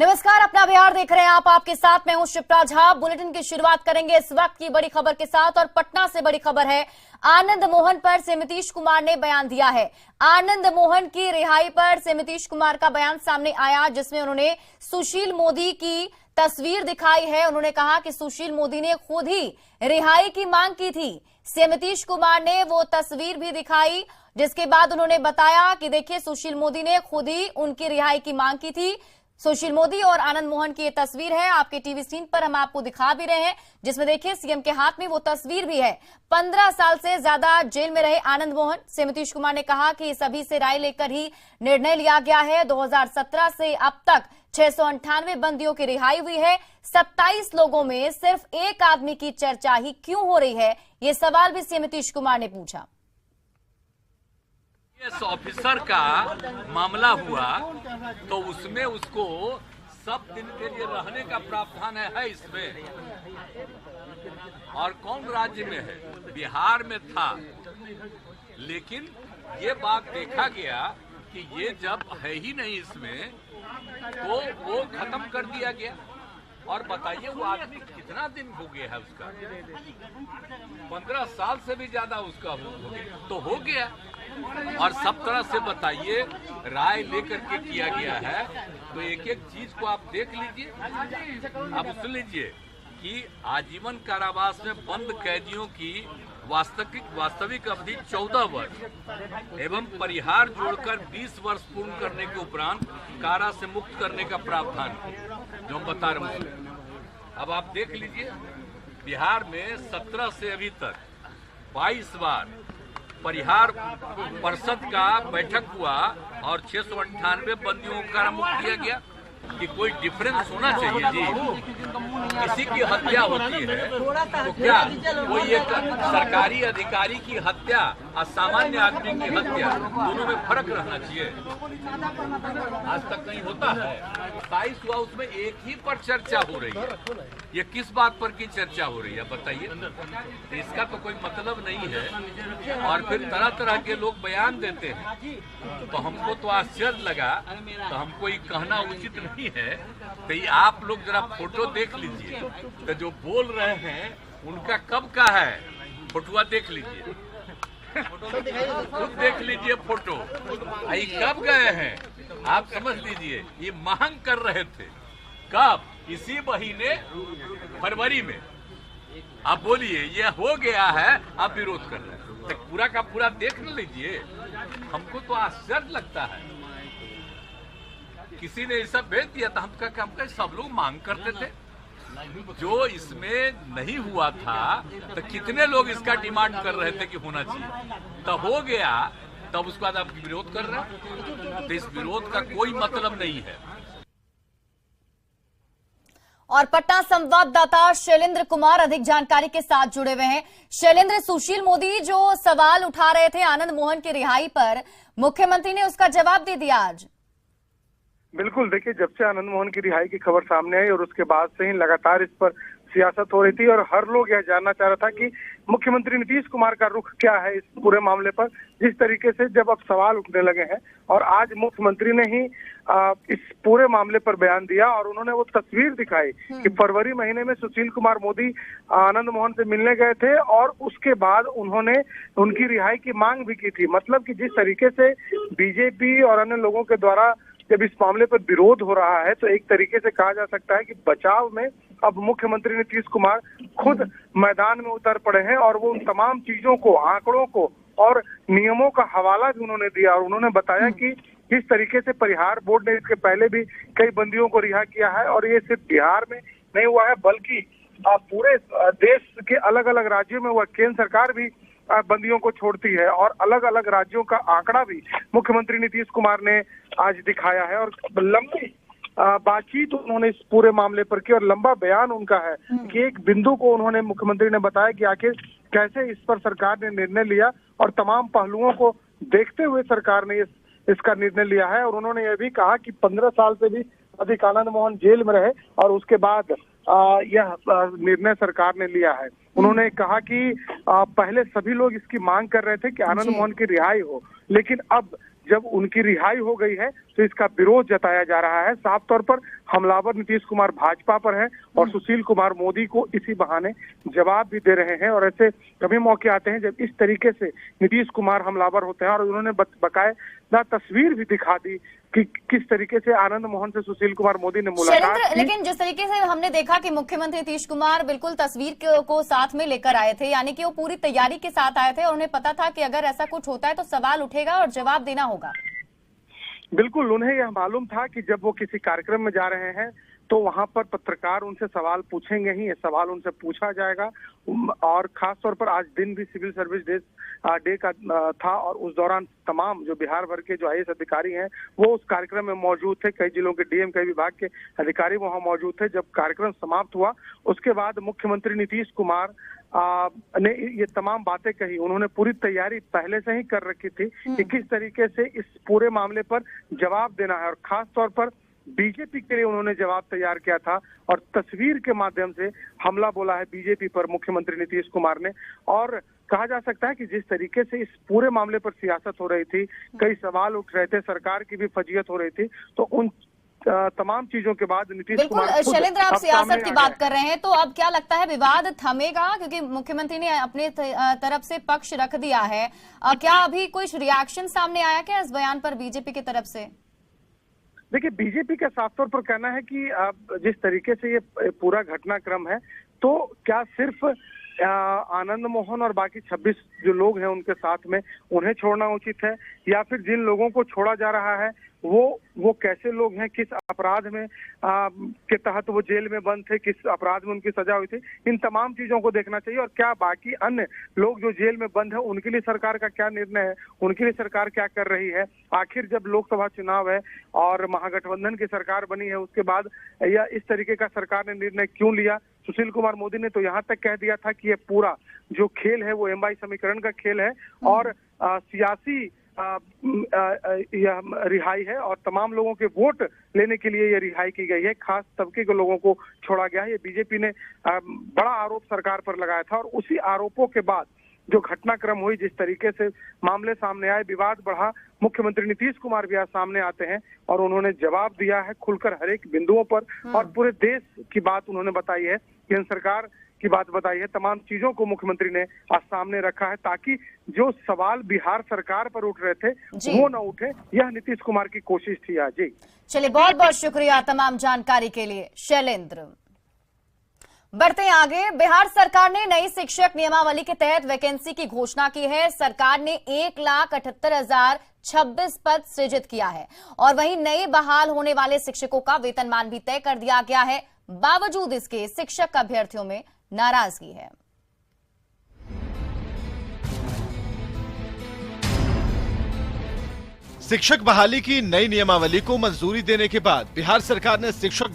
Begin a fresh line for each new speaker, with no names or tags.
नमस्कार, अपना बिहार देख रहे हैं आप। आपके साथ मैं हूं शिप्रा झा। बुलेटिन की शुरुआत करेंगे इस वक्त की बड़ी खबर के साथ और पटना से बड़ी खबर है। आनंद मोहन पर से नीतीश कुमार ने बयान दिया है। आनंद मोहन की रिहाई पर से नीतीश कुमार का बयान सामने आया, जिसमें उन्होंने सुशील मोदी की तस्वीर दिखाई है। उन्होंने कहा कि सुशील मोदी ने खुद ही रिहाई की मांग की थी। सीएम नीतीश कुमार ने वो तस्वीर भी दिखाई, जिसके बाद उन्होंने बताया कि देखिए, सुशील मोदी ने खुद ही उनकी रिहाई की मांग की थी। सुशील मोदी और आनंद मोहन की ये तस्वीर है, आपके टीवी स्क्रीन पर हम आपको दिखा भी रहे हैं, जिसमें देखिए सीएम के हाथ में वो तस्वीर भी है। 15 साल से ज्यादा जेल में रहे आनंद मोहन। सीएम नीतीश कुमार ने कहा कि सभी से राय लेकर ही निर्णय लिया गया है। 2017 से अब तक 698 बंदियों की रिहाई हुई है। 27 लोगों में सिर्फ एक आदमी की चर्चा ही क्यों हो रही है, ये सवाल भी सीएम नीतीश कुमार ने पूछा।
इस ऑफिसर का मामला हुआ तो उसमें उसको सब दिन के लिए रहने का प्रावधान है इसमें। और कौन राज्य में है? बिहार में था। लेकिन ये बात देखा गया कि ये जब है ही नहीं इसमें, तो वो खत्म कर दिया गया। और बताइए, वो आदमी कितना दिन हो गया है उसका? 15 साल से भी ज्यादा उसका हो गया, तो हो गया। और सब तरह से बताइए, राय लेकर के किया गया है, तो एक एक चीज को आप देख लीजिए। आप सुन लीजिए कि आजीवन कारावास में बंद कैदियों की वास्तविक अवधि 14 वर्ष एवं परिहार जोड़कर 20 वर्ष पूर्ण करने के उपरांत कारा से मुक्त करने का प्रावधान है, जो हम बता रहे हैं। अब आप देख लीजिए, बिहार में 17 से अभी तक 22 बार परिहार परिषद का बैठक हुआ और 698 बंदियों को कारा मुक्त किया गया। कि कोई डिफरेंस होना चाहिए जी। किसी की हत्या होती है तो क्या कोई एक सरकारी अधिकारी की हत्या और सामान्य आदमी की हत्या, दोनों में फर्क रहना चाहिए? आज तक कहीं होता है? 27 हुआ, उसमें एक ही पर चर्चा हो रही है। ये किस बात पर की चर्चा हो रही है बताइए? इसका तो कोई मतलब नहीं है। और फिर तरह तरह के लोग बयान देते हैं, तो हमको तो आश्चर्य लगा। तो हमको ये कहना उचित नहीं है। तो ये आप लोग जरा फोटो देख लीजिए, तो जो बोल रहे हैं उनका कब का है, फोटोआ देख लीजिए। खुद देख लीजिए फोटो, ये कब गए हैं आप समझ लीजिए। ये मांग कर रहे थे कब? इसी महीने फरवरी में। आप बोलिए, ये हो गया है, आप विरोध कर रहे हैं। तो पूरा का पूरा देख न लीजिए। हमको तो आश्चर्य लगता है। किसी ने ऐसा भेज दिया था, हम का सब लोग मांग करते थे। जो इसमें नहीं हुआ था, तो कितने लोग इसका डिमांड कर रहे थे कि होना चाहिए। तब हो गया, तब उसके बाद आप विरोध कर रहे हैं। तो इस विरोध का कोई मतलब नहीं है।
और पटना संवाददाता शैलेंद्र कुमार अधिक जानकारी के साथ जुड़े हुए हैं। शैलेंद्र, सुशील मोदी जो सवाल उठा रहे थे आनंद मोहन की रिहाई पर, मुख्यमंत्री ने उसका जवाब दे दिया आज।
बिल्कुल, देखिए, जब से आनंद मोहन की रिहाई की खबर सामने आई और उसके बाद से ही लगातार इस पर सियासत हो रही थी और हर लोग यह जानना चाह रहा था कि मुख्यमंत्री नीतीश कुमार का रुख क्या है इस पूरे मामले पर। जिस तरीके से जब अब सवाल उठने लगे हैं और आज मुख्यमंत्री ने ही इस पूरे मामले पर बयान दिया और उन्होंने वो तस्वीर दिखाई कि फरवरी महीने में सुशील कुमार मोदी आनंद मोहन से मिलने गए थे और उसके बाद उन्होंने उनकी रिहाई की मांग भी की थी। मतलब कि जिस तरीके से बीजेपी और अन्य लोगों के द्वारा जब इस मामले पर विरोध हो रहा है, तो एक तरीके से कहा जा सकता है कि बचाव में अब मुख्यमंत्री नीतीश कुमार खुद मैदान में उतर पड़े हैं और वो उन तमाम चीजों को, आंकड़ों को और नियमों का हवाला भी उन्होंने दिया। और उन्होंने बताया कि किस तरीके से परिहार बोर्ड ने इसके पहले भी कई बंदियों को रिहा किया है और ये सिर्फ बिहार में नहीं हुआ है, बल्कि पूरे देश के अलग अलग राज्यों में हुआ। केंद्र सरकार भी बंदियों को छोड़ती है और अलग अलग राज्यों का आंकड़ा भी मुख्यमंत्री नीतीश कुमार ने आज दिखाया है। और लंबी बातचीत उन्होंने इस पूरे मामले पर की और लंबा बयान उनका है कि एक बिंदु को उन्होंने, मुख्यमंत्री ने बताया कि आखिर कैसे इस पर सरकार ने निर्णय लिया और तमाम पहलुओं को देखते हुए सरकार ने इसका निर्णय लिया है। और उन्होंने यह भी कहा कि 15 साल से भी अधिक आनंद मोहन जेल में रहे और उसके बाद यह निर्णय सरकार ने लिया है। उन्होंने कहा कि पहले सभी लोग इसकी मांग कर रहे थे कि आनंद मोहन की रिहाई हो, लेकिन अब जब उनकी रिहाई हो गई है तो इसका विरोध जताया जा रहा है। साफ तौर पर हमलावर नीतीश कुमार भाजपा पर है और सुशील कुमार मोदी को इसी बहाने जवाब भी दे रहे हैं। और ऐसे कभी मौके आते हैं जब इस तरीके से नीतीश कुमार हमलावर होते हैं। और उन्होंने बकायदा तस्वीर भी दिखा दी कि किस तरीके से आनंद मोहन से सुशील कुमार मोदी ने मुलाकात की।
लेकिन जिस तरीके से हमने देखा कि मुख्यमंत्री नीतीश कुमार बिल्कुल तस्वीर को साथ में लेकर आए थे, यानी कि वो पूरी तैयारी के साथ आए थे और उन्हें पता था कि अगर ऐसा कुछ होता है तो सवाल उठेगा और जवाब देना होगा।
बिल्कुल, उन्हें यह मालूम था कि जब वो किसी कार्यक्रम में जा रहे हैं तो वहां पर पत्रकार उनसे सवाल पूछेंगे ही, ये सवाल उनसे पूछा जाएगा। और खास तौर पर आज दिन भी सिविल सर्विस डे का था और उस दौरान तमाम जो बिहार भर के जो आईएएस अधिकारी हैं वो उस कार्यक्रम में मौजूद थे। कई जिलों के डीएम, कई विभाग के अधिकारी वहां मौजूद थे। जब कार्यक्रम समाप्त हुआ उसके बाद मुख्यमंत्री नीतीश कुमार ने ये तमाम बातें कही। उन्होंने पूरी तैयारी पहले से ही कर रखी थी कि किस तरीके से इस पूरे मामले पर जवाब देना है। और खास तौर पर बीजेपी के लिए उन्होंने जवाब तैयार किया था और तस्वीर के माध्यम से हमला बोला है बीजेपी पर मुख्यमंत्री नीतीश कुमार ने। और कहा जा सकता है कि जिस तरीके से इस पूरे मामले पर सियासत हो रही थी, कई सवाल उठ रहे थे, सरकार की भी फजीहत हो रही थी, तो उन तमाम चीजों के बाद नीतीश कुमार
बिल्कुल शैलेंद्र, आप सियासत की बात कर रहे हैं तो अब क्या लगता है विवाद थमेगा? क्योंकि मुख्यमंत्री ने अपने तरफ से पक्ष रख दिया है। क्या अभी कोई रिएक्शन सामने आया क्या इस बयान पर बीजेपी की तरफ से?
देखिए, बीजेपी का साफ तौर पर कहना है कि जिस तरीके से ये पूरा घटनाक्रम है तो क्या सिर्फ आनंद मोहन और बाकी 26 जो लोग हैं उनके साथ में उन्हें छोड़ना उचित है, या फिर जिन लोगों को छोड़ा जा रहा है वो कैसे लोग हैं, किस अपराध में के तहत वो जेल में बंद थे, किस अपराध में उनकी सजा हुई थी, इन तमाम चीजों को देखना चाहिए। और क्या बाकी अन्य लोग जो जेल में बंद है उनके लिए सरकार का क्या निर्णय है, उनके लिए सरकार क्या कर रही है। आखिर जब लोकसभा चुनाव है और महागठबंधन की सरकार बनी है उसके बाद या इस तरीके का सरकार ने निर्णय क्यों लिया? सुशील कुमार मोदी ने तो यहाँ तक कह दिया था कि ये पूरा जो खेल है वो एमवाई समीकरण का खेल है और सियासी यह रिहाई है और तमाम लोगों के वोट लेने के लिए ये रिहाई की गई है। खास तबके के लोगों को छोड़ा गया है। ये बीजेपी ने बड़ा आरोप सरकार पर लगाया था और उसी आरोपों के बाद जो घटनाक्रम हुई, जिस तरीके से मामले सामने आए, विवाद बढ़ा, मुख्यमंत्री नीतीश कुमार भी आज सामने आते हैं और उन्होंने जवाब दिया है खुलकर हर एक बिंदुओं पर और पूरे देश की बात उन्होंने बताई है, केंद्र सरकार की बात बताई है। तमाम चीजों को मुख्यमंत्री ने आज सामने रखा है ताकि जो सवाल बिहार सरकार पर उठ रहे थे वो न उठे। यह नीतीश कुमार की कोशिश थी आज। जी
चलिए, बहुत बहुत शुक्रिया तमाम जानकारी के लिए शैलेंद्र। बढ़ते हैं आगे। बिहार सरकार ने नई शिक्षक नियमावली के तहत वैकेंसी की घोषणा की है। सरकार ने 1,78,026 पद सृजित किया है और वहीं नए बहाल होने वाले शिक्षकों का वेतनमान भी तय कर दिया गया है। बावजूद इसके शिक्षक अभ्यर्थियों में नाराजगी है।
शिक्षक बहाली की नई नियमावली को मंजूरी देने के बाद बिहार सरकार ने शिक्षक